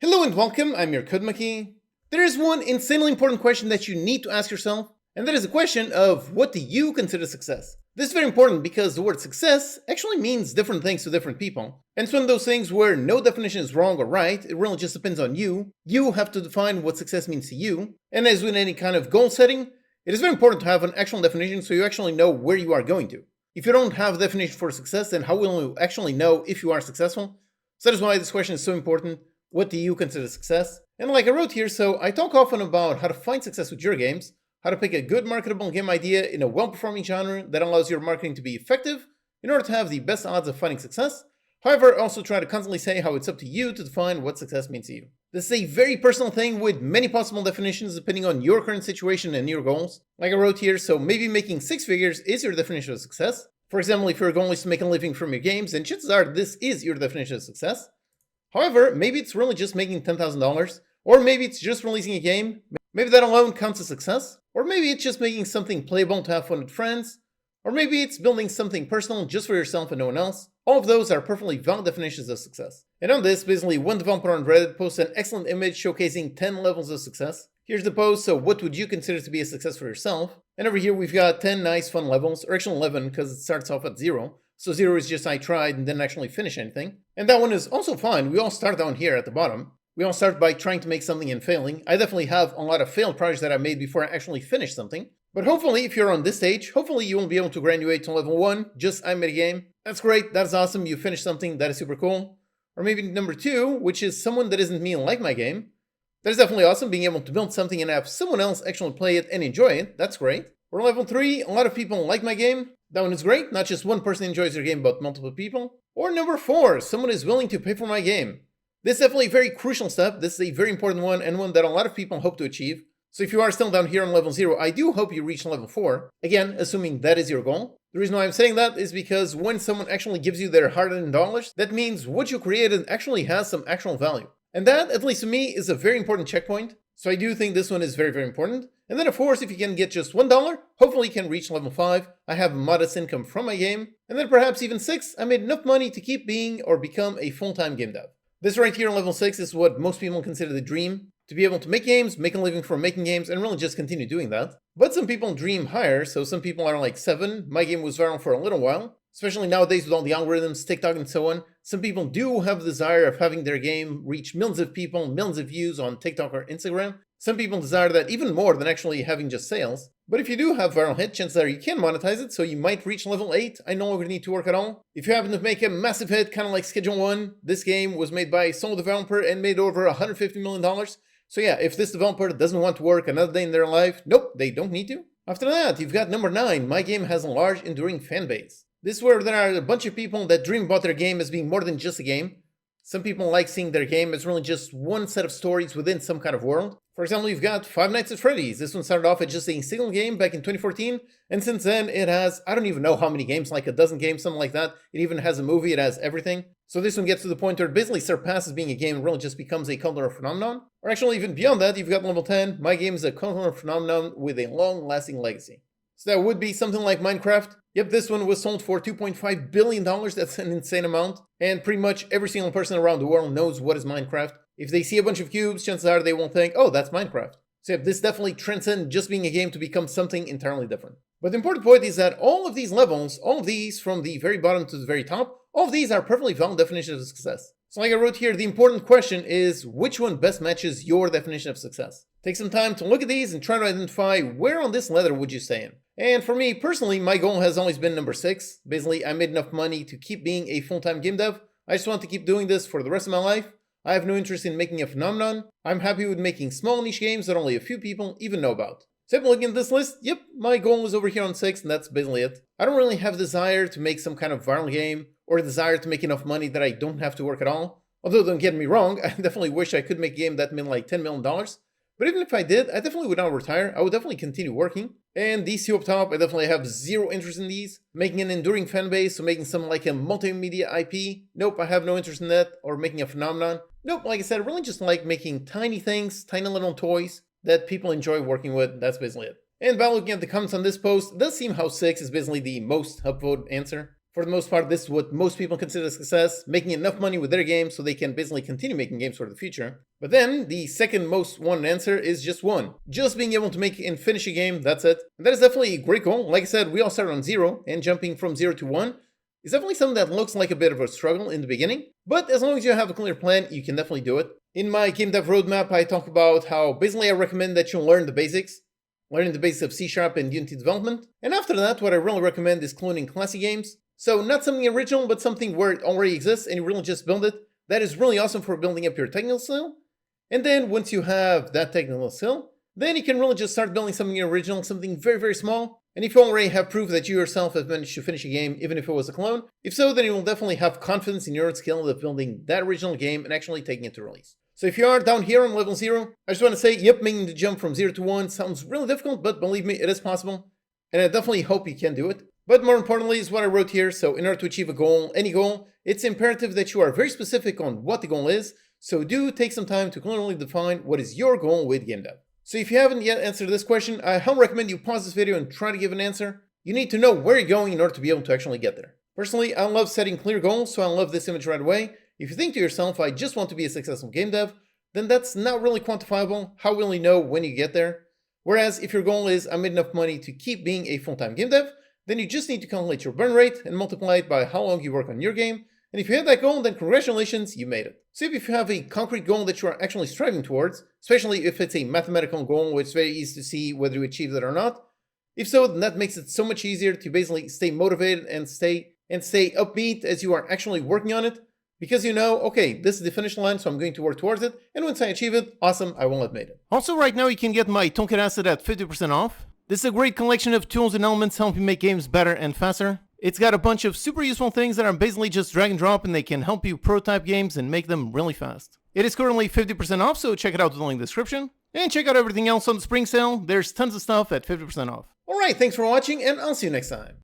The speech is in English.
Hello and welcome, I'm your CodeMonkey. There is one insanely important question that you need to ask yourself, and that is the question of what do you consider success? This is very important because the word success actually means different things to different people. And it's one of those things where no definition is wrong or right, it really just depends on you. You have to define what success means to you. And as with any kind of goal setting, it is very important to have an actual definition so you actually know where you are going to. If you don't have a definition for success, then how will you actually know if you are successful? So that is why this question is so important. What do you consider success? And like I wrote here, so I talk often about how to find success with your games, how to pick a good marketable game idea in a well-performing genre that allows your marketing to be effective in order to have the best odds of finding success. However, I also try to constantly say how it's up to you to define what success means to you. This is a very personal thing with many possible definitions depending on your current situation and your goals. Like I wrote here, so maybe making six figures is your definition of success. For example, if your goal is to make a living from your games, then chances are this is your definition of success. However, maybe it's really just making $10,000, or maybe it's just releasing a game. Maybe that alone counts as success, or maybe it's just making something playable to have fun with friends, or maybe it's building something personal just for yourself and no one else. All of those are perfectly valid definitions of success. And on this, basically one developer on Reddit posted an excellent image showcasing 10 levels of success. Here's the post, so what would you consider to be a success for yourself? And over here we've got 10 nice fun levels, or actually 11 because it starts off at 0. So 0 is just I tried and didn't actually finish anything. And that one is also fine. We all start down here at the bottom. We all start by trying to make something and failing. I definitely have a lot of failed projects that I made before I actually finished something. But hopefully, if you're on this stage, hopefully you will be able to graduate to level 1, just I made a game. That's great, that's awesome, you finished something, that is super cool. Or maybe number 2, which is someone that isn't me and like my game. That is definitely awesome, being able to build something and have someone else actually play it and enjoy it, that's great. Or level 3, a lot of people like my game. That one is great, not just one person enjoys your game, but multiple people. Or number 4, someone is willing to pay for my game. This is definitely a very crucial step, this is a very important one, and one that a lot of people hope to achieve. So if you are still down here on level 0, I do hope you reach level 4. Again, assuming that is your goal. The reason why I'm saying that is because when someone actually gives you their hard-earned dollars, that means what you created actually has some actual value. And that, at least to me, is a very important checkpoint. So I do think this one is very, very important. And then of course, if you can get just $1, hopefully you can reach level 5. I have modest income from my game. And then perhaps even 6, I made enough money to keep being or become a full-time game dev. This right here on level 6 is what most people consider the dream. To be able to make games, make a living from making games, and really just continue doing that. But some people dream higher, so some people are like 7. My game was viral for a little while. Especially nowadays with all the algorithms, TikTok and so on. Some people do have the desire of having their game reach millions of people, millions of views on TikTok or Instagram. Some people desire that even more than actually having just sales. But if you do have viral hit, chances are you can monetize it, so you might reach level 8. I no longer need to work at all. If you happen to make a massive hit, kind of like Schedule 1, this game was made by a sole developer and made over $150 million. So yeah, if this developer doesn't want to work another day in their life, nope, they don't need to. After that, you've got number 9, my game has a large enduring fan base. This is where there are a bunch of people that dream about their game as being more than just a game. Some people like seeing their game as really just one set of stories within some kind of world. For example, you've got Five Nights at Freddy's. This one started off as just a single game back in 2014, and since then it has, I don't even know how many games, like a dozen games, something like that. It even has a movie, it has everything. So this one gets to the point where it basically surpasses being a game and really just becomes a cultural phenomenon. Or actually even beyond that, you've got level 10. My game is a cultural phenomenon with a long-lasting legacy. So that would be something like Minecraft. Yep, this one was sold for $2.5 billion, that's an insane amount. And pretty much every single person around the world knows what is Minecraft. If they see a bunch of cubes, chances are they won't think, oh, that's Minecraft. So yep, this definitely transcends just being a game to become something entirely different. But the important point is that all of these levels, all of these from the very bottom to the very top, all of these are perfectly valid definitions of success. So like I wrote here, the important question is which one best matches your definition of success? Take some time to look at these and try to identify where on this ladder would you stay in. And for me personally, my goal has always been number 6. Basically, I made enough money to keep being a full-time game dev. I just want to keep doing this for the rest of my life. I have no interest in making a phenomenon. I'm happy with making small niche games that only a few people even know about. So if I'm looking at this list, yep, my goal is over here on 6, and that's basically it. I don't really have a desire to make some kind of viral game, or a desire to make enough money that I don't have to work at all. Although don't get me wrong, I definitely wish I could make a game that made like $10 million. But even if I did, I definitely would not retire. I would definitely continue working. And these two up top, I definitely have zero interest in these. Making an enduring fan base, so making something like a multimedia IP, nope, I have no interest in that. Or making a phenomenon, nope, like I said, I really just like making tiny things, tiny little toys that people enjoy working with. That's basically it. And by looking at the comments on this post, it does seem how 6 is basically the most upvoted answer. For the most part, this is what most people consider success, making enough money with their games so they can basically continue making games for the future. But then, the second most wanted answer is just one. Just being able to make and finish a game, that's it. And that is definitely a great goal. Like I said, we all started on 0, and jumping from 0 to 1 is definitely something that looks like a bit of a struggle in the beginning. But as long as you have a clear plan, you can definitely do it. In my game dev roadmap, I talk about how basically I recommend that you learn the basics. Learning the basics of C# and Unity development. And after that, what I really recommend is cloning classic games. So not something original, but something where it already exists and you really just build it. That is really awesome for building up your technical skill. And then once you have that technical skill, then you can really just start building something original, something very, very small. And if you already have proof that you yourself have managed to finish a game, even if it was a clone, if so, then you will definitely have confidence in your own skill of building that original game and actually taking it to release. So if you are down here on level 0, I just want to say, yep, making the jump from 0 to 1 sounds really difficult, but believe me, it is possible. And I definitely hope you can do it. But more importantly is what I wrote here. So in order to achieve a goal, any goal, it's imperative that you are very specific on what the goal is. So do take some time to clearly define what is your goal with game dev. So if you haven't yet answered this question, I highly recommend you pause this video and try to give an answer. You need to know where you're going in order to be able to actually get there. Personally, I love setting clear goals, so I love this image right away. If you think to yourself, I just want to be a successful game dev, then that's not really quantifiable. How will you know when you get there? Whereas if your goal is, I made enough money to keep being a full-time game dev, then you just need to calculate your burn rate and multiply it by how long you work on your game. And if you hit that goal, then congratulations, you made it. So if you have a concrete goal that you are actually striving towards, especially if it's a mathematical goal where it's very easy to see whether you achieved it or not, if so, then that makes it so much easier to basically stay motivated and stay upbeat as you are actually working on it. Because you know, okay, this is the finish line, so I'm going to work towards it, and once I achieve it, awesome, I will have made it. Also, right now you can get my Toolkit asset at 50% off. This is a great collection of tools and elements helping make games better and faster. It's got a bunch of super useful things that are basically just drag and drop, and they can help you prototype games and make them really fast. It is currently 50% off, so check it out in the link in the description. And check out everything else on the spring sale. There's tons of stuff at 50% off. Alright, thanks for watching, and I'll see you next time.